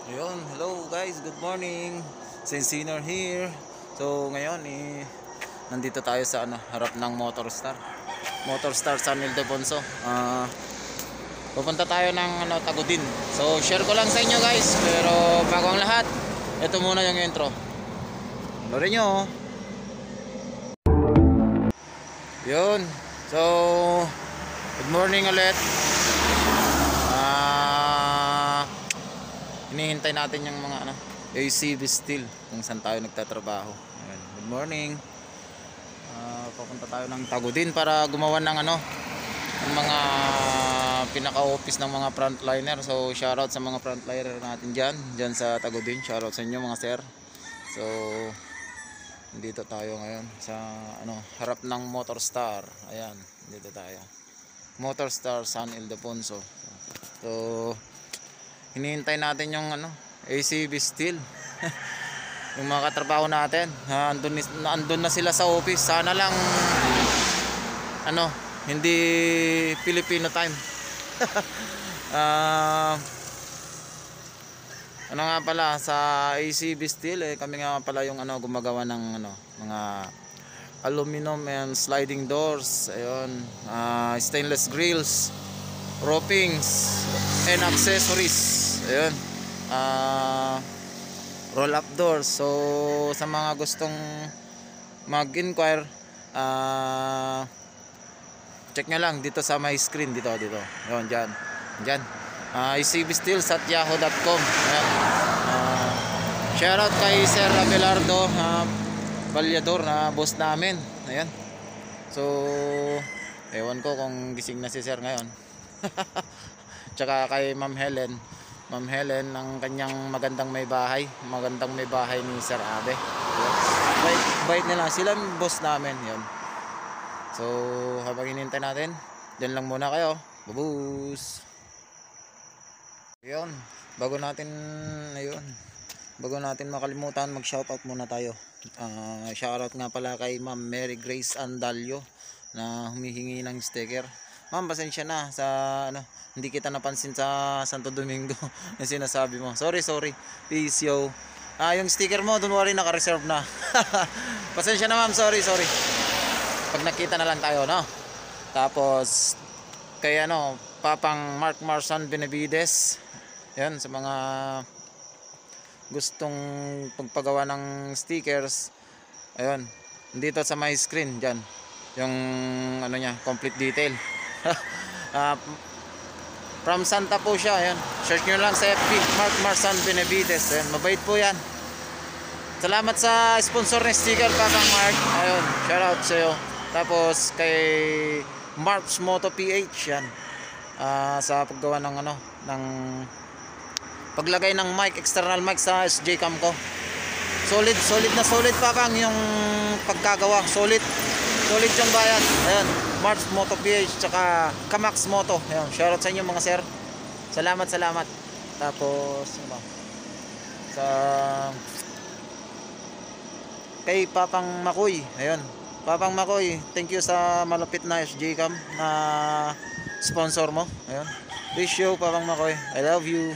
Ayun, hello guys, good morning. Sensiner here. So ngayon nandito tayo sa harap ng Motorstar. Motorstar San Ildefonso. Pupunta tayo ng Tagudin. So share ko lang sa inyo guys, pero bago ang lahat, ito muna yung intro. Lorin nyo. Yun. So good morning ulit. Hinihintay natin yung mga ACB Steel kung saan tayo nagtatrabaho. Ayan. Good morning. Papunta tayo ng Tagudin para gumawa ng ng mga pinaka-office ng mga frontliner. So shoutout sa mga frontliner natin dyan sa Tagudin. Shoutout sa inyo mga sir. So dito tayo ngayon sa harap ng Motorstar. Ayan, dito tayo. Motorstar San Ildefonso. So hinihintay natin yung ACB Steel. Yung mga katrabaho natin, andun na sila sa office. Sana lang hindi Filipino time. Nga pala sa ACB Steel kami nga pala yung gumagawa ng mga aluminum and sliding doors, ayun, stainless grills, ropings and accessories, ayun, roll up doors. So sa mga gustong mag-inquire, check nyo lang dito sa my screen, dito ayun, dyan ACB Steel at yahoo.com. Shoutout kay Sir Abelardo Valyador na boss namin. Ayan. So ewan ko kung gising na si Sir ngayon. Tsaka kay Ma'am Helen ng kanyang magandang may bahay ni Sir Abe. Bait nila, sila yung boss namin. Yun. So habang hinintay natin, dyan lang muna kayo. Babus. Yun, bago natin makalimutan, mag shoutout muna tayo. Shoutout nga pala kay Ma'am Mary Grace Andalio na humihingi ng sticker. Ma'am, pasensya na sa hindi kita napansin sa Santo Domingo na sinasabi mo. Sorry. Peace yo. Yung sticker mo, don't worry, naka-reserve na. Pasensya na ma'am, sorry. Pag nakita na lang tayo, no? Tapos kay Papang Mark Marsan Benavides. Yan, sa mga gustong pagpagawa ng stickers, ayun, dito sa my screen dyan yung niya, complete detail. From Santa po siya, ayan, search nyo lang sa FB, Mark Marsan Benavides. Ayan, mabait po yan. Salamat sa sponsor ng sticker, Papang Mark. Ayun, shoutout sa iyo. Tapos kay Mark's Moto PH, yan, sa paggawa ng ng paglagay ng mic, external mic sa SJ cam ko. Solid Papang yung pagkagawa. Solid yung bayad. Ayan, March Moto PH tsaka Kamax Moto. Ayan, shoutout sa inyo mga sir. Salamat. Tapos sa kay Papang Makoy. Ayan, Papang Makoy, thank you sa malupit na SJ cam na sponsor mo. Ayan, this show Papang Makoy, I love you.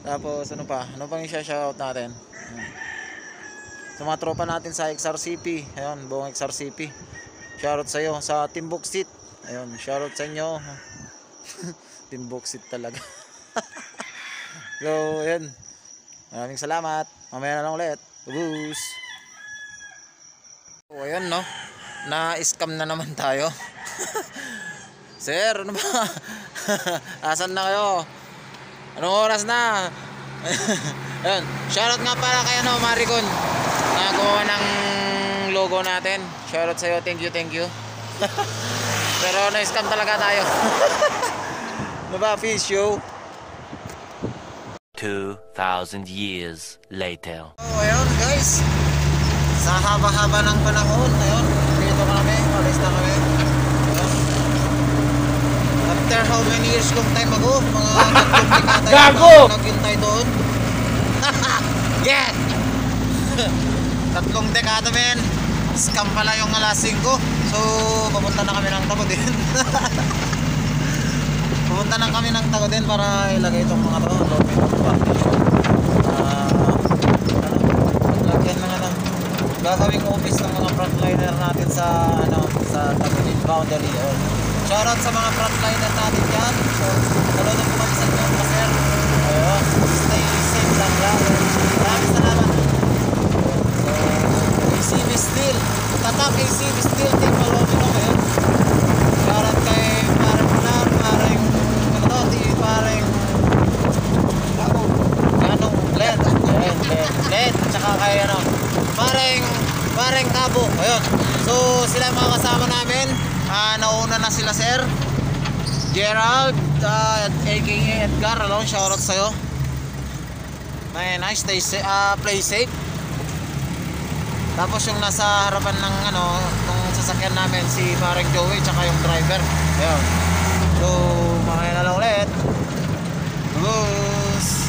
Tapos ano pang i-shoutout natin? Sa mga tropa natin sa XRCP, ayun, buong XRCP. Shoutout sa iyo sa Team Boksit. Ayun, shoutout sa inyo. Team Boksit talaga. So, ayun. Maraming salamat. Mamaya na lang ulit. Bus. So, ayun na-scam na naman tayo. Sir, ano ba? Asan na kayo? Anong oras na? Ayun, shoutout nga para kay Maricon na gumawa ng logo natin. Shoutout sa iyo, thank you. Pero na-scam talaga tayo. Diba, fish show? 2,000 years later. Oh, ayun guys, sa haba-haba ng panahon, ayun, dito kami, alis na kami. After how many years long time ago, mga naghintay doon. Yeah! 3 dekada men. Scam pala yung alas 5. So papunta na kami ng Tagudin. Pumunta lang kami ng Tagudin para ilagay itong mga to. Aluminum partition. Paglagyan ng ano, gagawing office ng mga frontliner natin sa sa Tagudin boundary. Shoutout sa mga frontliner natin dyan. So, saludo po kami sa inyo, sir. Ayun, stay safe lang lang. Maraming salamat. So, ACB Steel. Tatak ACB Steel. Team Aluminum. Ayun. Shoutout kay parang Punar, parang parang ganong LED. Ayun, LED. Tsaka kay parang Cabo. Ayun. So, sila mga kasama namin. Nauna na sila, sir Gerald, aka Edgar. Hello, shoutout sa'yo. Nice, play safe. Tapos yung nasa harapan ng nung sasakyan namin, si parang Joey tsaka yung driver. Ayun. So, mamaya na lang ulit. Bus.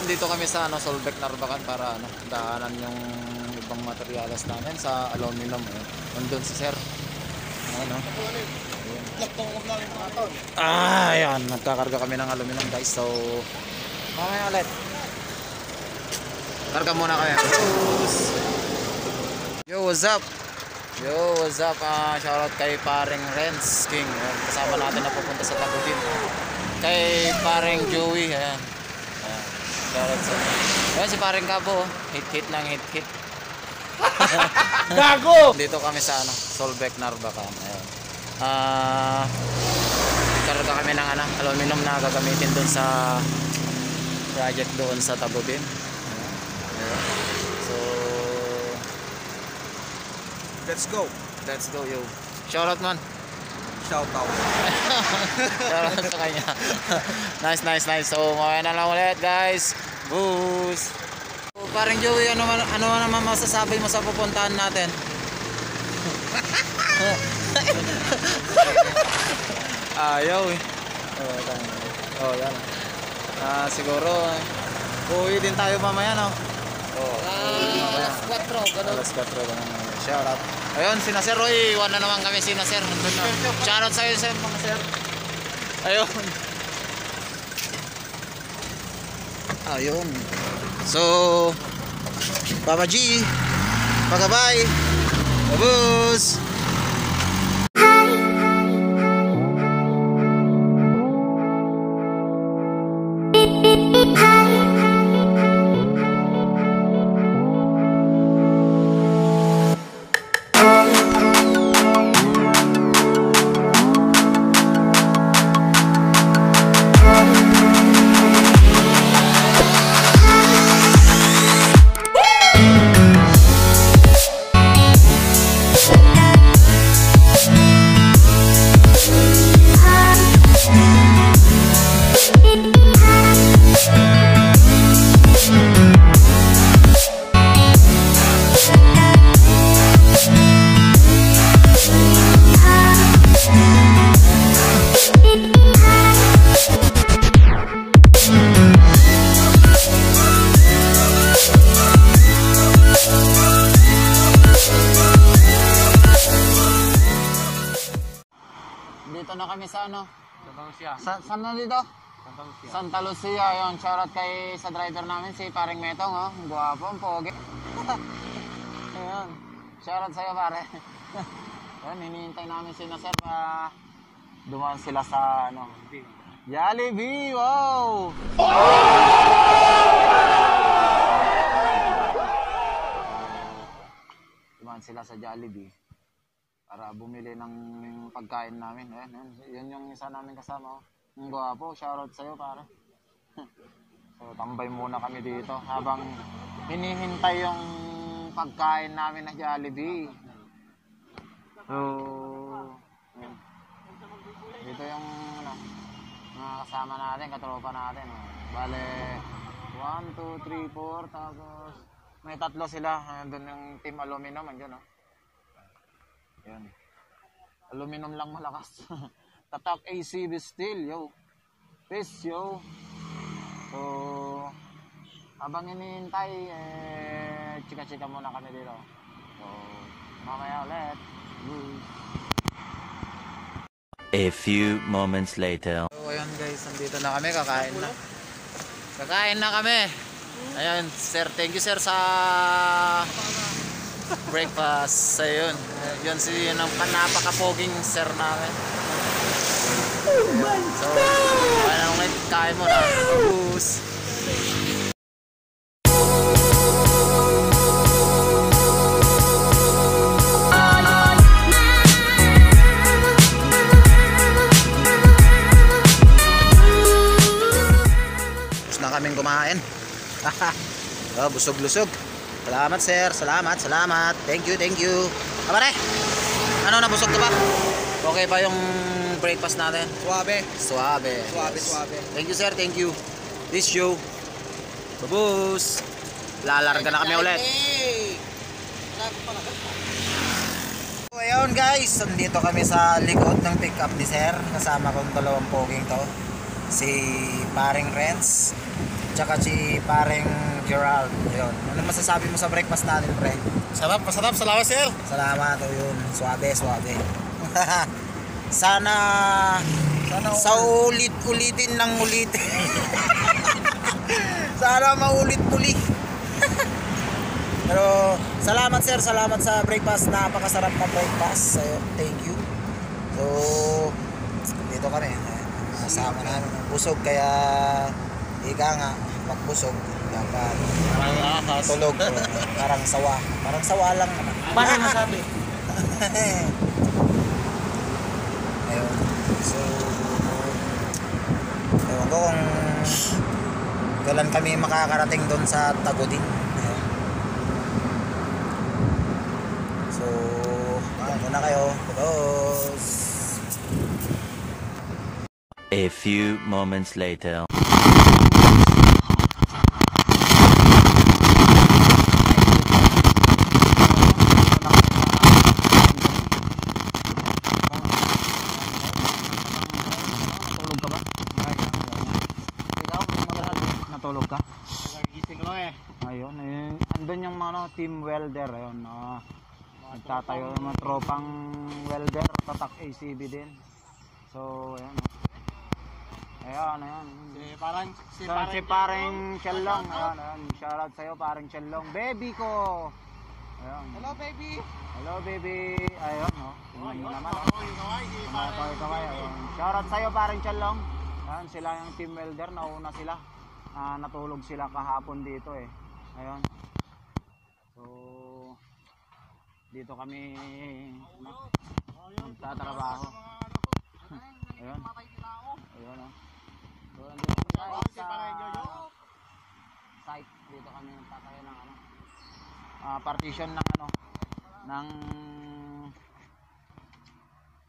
Dito kami sa Solbec Narvacan para daanan yung ibang materials namin sa aluminum. Nandun si sir. Ayan, nagkakarga kami ng aluminum, guys. So, mamaya ulit. Karga muna kami. Yo, what's up? Yo, what's up? Shoutout kay paring Renz King. Kasama natin na pupunta sa Tagudin. Kay paring Joey. Ayan. Ayan si paring Cabo. Hit ng hit. Gago! Dito kami sa Solbec Narvacan. Ayan. Karga kami ng aluminum na gagamitin doon sa project doon sa Tagudin. Ayan. So, let's go yo. Shoutout man. Shoutout sa kanya. Nice. So mamaya na lang ulit, guys. Boost. So, parang Joey, ano naman masasabi mo sa pupuntahan natin? Ayaw eh. Yan. Siguro uwi din tayo mamaya, no? Alas 4 ganun. Shoutout. Ayun, sina Sir Roy, iwan na naman kami sina Sir. Shoutout sa'yo, Sir, mga Sir. Ayun. So, Papa G, pagabay, babus. Dito na kami sa Santa Lucia. Saan na dito? Santa Lucia. Yun, shoutout kay sa driver namin, si paring Metong, Ang guwapo, ang pogi. Ayun. Shoutout sa'yo, pare. Ayun, hinihintay namin si Nasir para dumaan sila sa Jollibee. Wow! Dumaan sila sa Jollibee. para bumili ng pagkain namin. Ayan, yun yung isa namin kasama. Ang gwapo, shoutout sa'yo pare. So tambay muna kami dito habang hinihintay yung pagkain namin na Jollibee. So yun. Dito yung mga kasama natin, katropa natin. Bale 1, 2, 3, 4, tapos may 3 sila. Doon yung team aluminum, andyan. Yan. Aluminum lang malakas. Tatak ACB Steel, yo. Peace, yo. So, habang hinihintay, chika-chika muna kami dito. So, mamaya ulit. A few moments later. So, ayan guys, nandito na kami, kakain na. Kakain na kami. Ayan, sir, thank you sir sa breakfast. Ayun, yun si yun ang napaka-poging sir namin. So, kaya na ulit, kain mo na. Bus. Tapos na kaming kumain. Oh, busog-lusog. Salamat sir, salamat. Thank you. Pare, ano, nabusog ka ba? Okay pa yung breakfast natin? Suabe. Thank you sir, thank you. This show. Babus. Lalarga na kami ulit. So ayun guys, nandito kami sa likod ng pick up ni sir. Kasama kong dalawang poging to. Si paring Renz, tsaka si paring Gerald. Ayun. Ano masasabi mo sa breakfast natin, pre? Masarap. Salamat, sir. Salamat. O yun. Suabe. Sana sa ulit-ulitin ng ulitin. Sana maulit muli. Pero salamat sir, salamat sa breakfast. Napakasarap na breakfast. Ayun, thank you. So dito kami. Kasama namin ng busog, kaya ika nga magbusog dapat tulog. Parang sawa lang naman. Paano masabi? Ayun. So ewan ko kung kailan kami makakarating doon sa Tagudin. Ayun. So yan muna kayo. Tapos A few moments later. Natulog ka? Gising ko lang Ayun, andun yung mga team welder. Ayun, nagtatayo ng mga tropang welder, tatak ACB din. So, ayun. Si parang Chelong. Ayun. Shoutout sa'yo, parang Chelong. Baby ko! Ayun. Hello, baby. Ayun, tingnan mo naman. Kaway. Ayun. Shoutout sa'yo, parang Chelong. Ayun, sila yung team welder. Nauna sila. Natulog sila kahapon dito Ayun. So, dito kami magtatrabaho. Ayun. So, andito kami sa site. Dito kami nagtatayo ng partition ng ng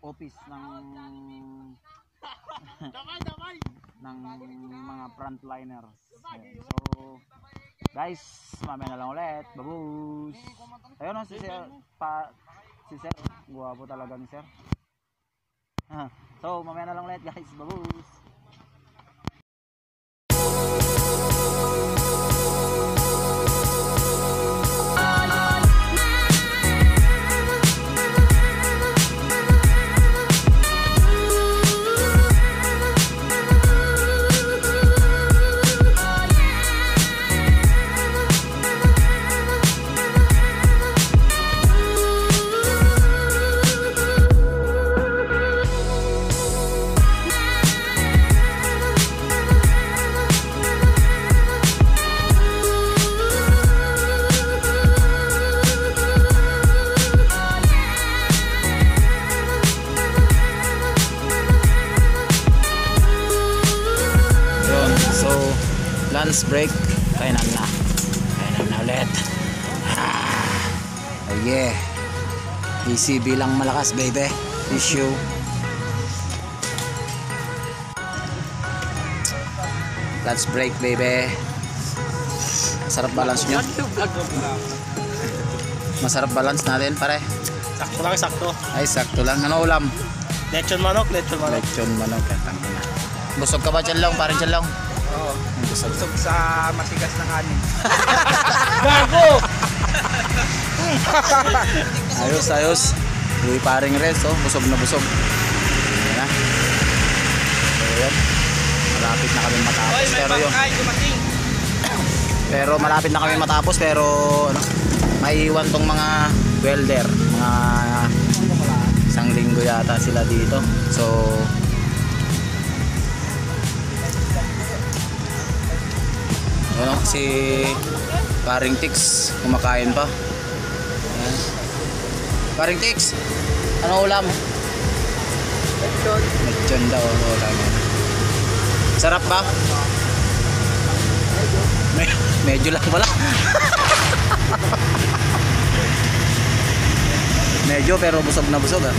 office ng ng mga frontliners. So guys, mamaya na lang ulit. Babus. Ayun si sir, guwapo talaga ni sir. So mamaya na lang ulit guys. Babus. So, lunch break. Kainan na. Kainan na ulit. Oh yeah. ECB lang malakas, baby. Issue. Lunch break, baby. Masarap balance nyo. Masarap balance natin, pare. Sakto lang, sakto. Ay, sakto lang. Ano ulam? Lechon manok, lechon manok. Lechon manok. Busog ka ba dyan lang? Parang dyan lang. Oo. Busog sa matigas na kanin. Gago! Ayos, ayos. Uy, paring res, oh. Busog na busog. Ayan na. So, yun. Malapit na kami matapos. Pero yun. Pero malapit na kami matapos. Pero, ano, maiiwan tong mga welder. Mga isang linggo yata sila dito. So, ano, si paring Tix kumakain pa. Ayan. Paring Tix, ano ulam? Lechon daw ulam. Sarap ba? Medyo lang pala. Medyo pero busog na busog ah.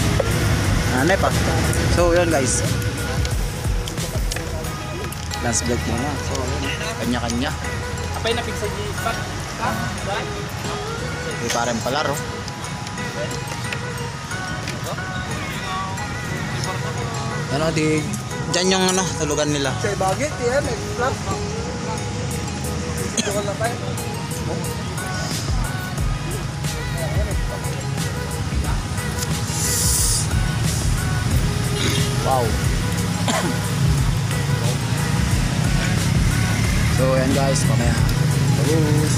Ano pa? So yun guys. Last break muna. So kanya-kanya. Apay na pizza di spot. Di parang palaro. Ano di dyan yung ano tulugan nila. Sa bagay, yan, nag-flap. Ito ko lang tayo. Wow. So yan guys, mamaya. Terus.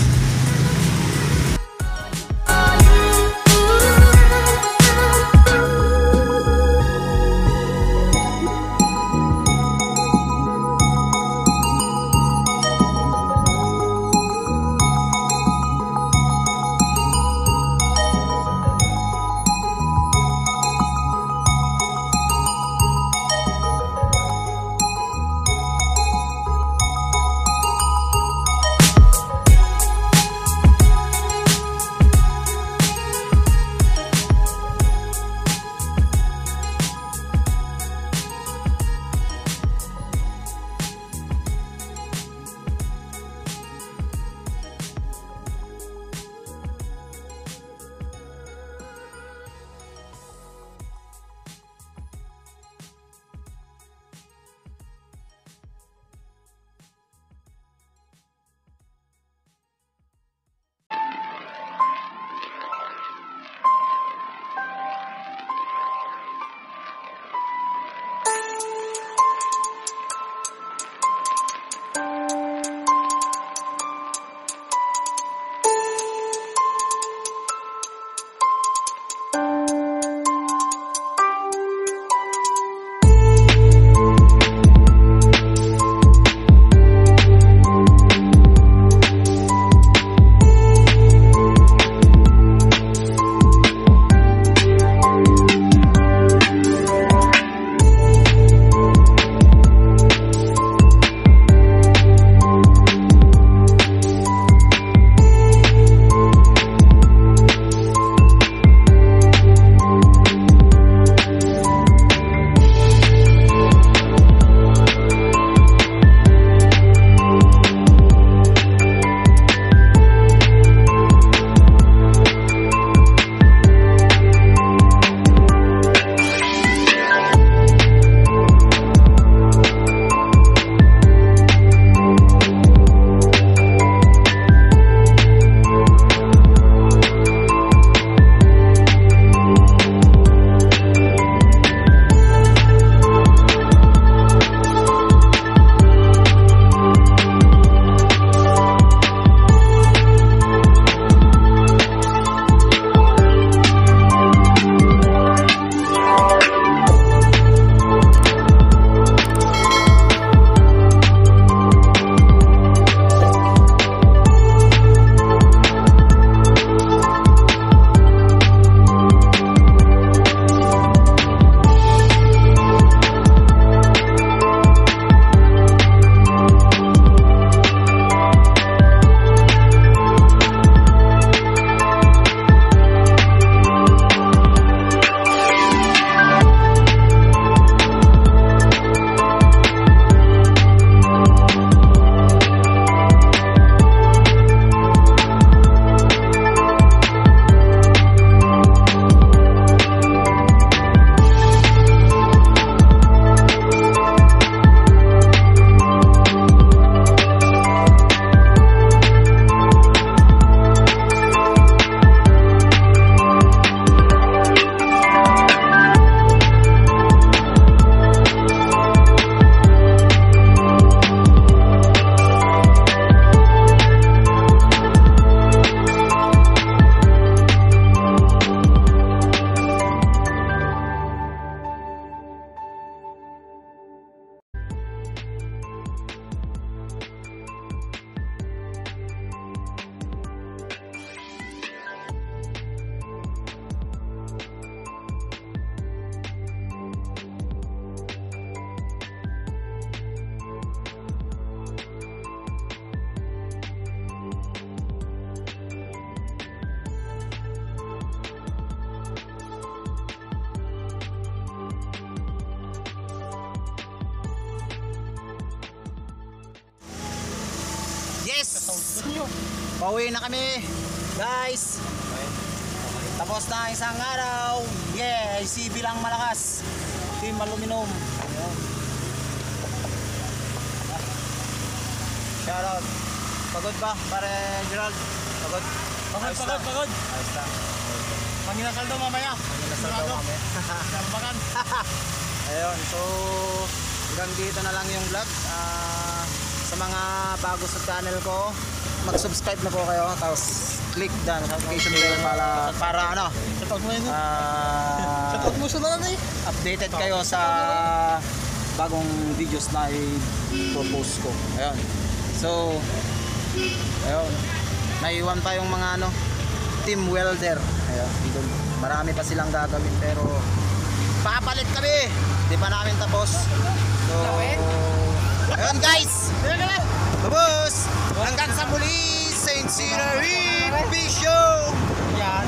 Pauwi na kami, guys. Tapos na isang araw. Yeah, ICB lang malakas. Team Aluminum. Ayun. Shoutout. Pagod ba, pare Gerald? Pagod? Pagod. Ayos lang. Manginasal daw mamaya. Manginasal daw kami. Sambakan. Ayun, so hanggang dito na lang yung vlog. Sa mga bago sa channel ko, mag-subscribe na po kayo, tapos click the notification bell para ano, Shoutout mo yun. ah, Shoutout mo siya na eh. updated kayo sa bagong videos na i-propose ko. Ayun. So, ayun. Naiwan pa yung mga ano, team welder. Ayun. Marami pa silang gagawin pero papalit kami. Di pa namin tapos. So, ayun guys. Tapos, hanggang sa muli, Saint Cyr Show. Yan.